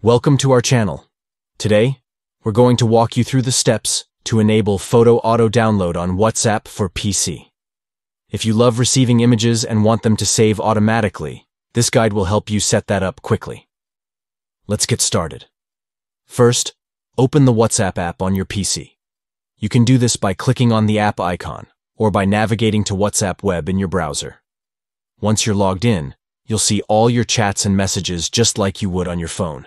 Welcome to our channel. Today, we're going to walk you through the steps to enable photo auto-download on WhatsApp for PC. If you love receiving images and want them to save automatically, this guide will help you set that up quickly. Let's get started. First, open the WhatsApp app on your PC. You can do this by clicking on the app icon or by navigating to WhatsApp web in your browser. Once you're logged in, you'll see all your chats and messages just like you would on your phone.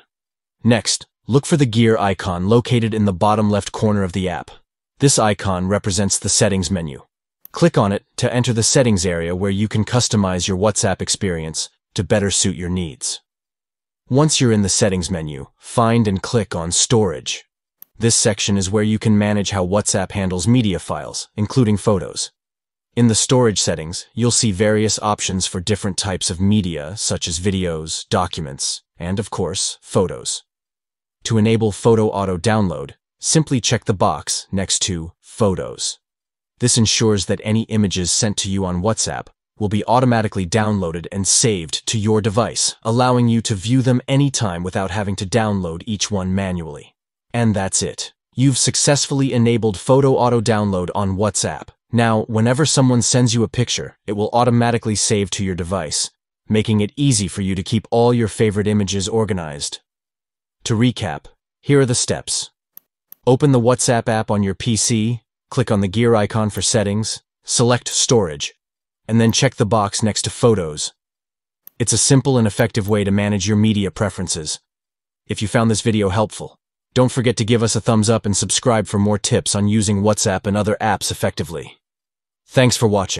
Next, look for the gear icon located in the bottom left corner of the app. This icon represents the settings menu. Click on it to enter the settings area where you can customize your WhatsApp experience to better suit your needs. Once you're in the settings menu, find and click on Storage. This section is where you can manage how WhatsApp handles media files, including photos. In the storage settings, you'll see various options for different types of media, such as videos, documents, and, of course, photos. To enable photo auto-download, simply check the box next to Photos. This ensures that any images sent to you on WhatsApp will be automatically downloaded and saved to your device, allowing you to view them anytime without having to download each one manually. And that's it. You've successfully enabled photo auto-download on WhatsApp. Now, whenever someone sends you a picture, it will automatically save to your device, making it easy for you to keep all your favorite images organized. To recap, here are the steps. Open the WhatsApp app on your PC, click on the gear icon for settings, select Storage, and then check the box next to Photos. It's a simple and effective way to manage your media preferences. If you found this video helpful, don't forget to give us a thumbs up and subscribe for more tips on using WhatsApp and other apps effectively. Thanks for watching.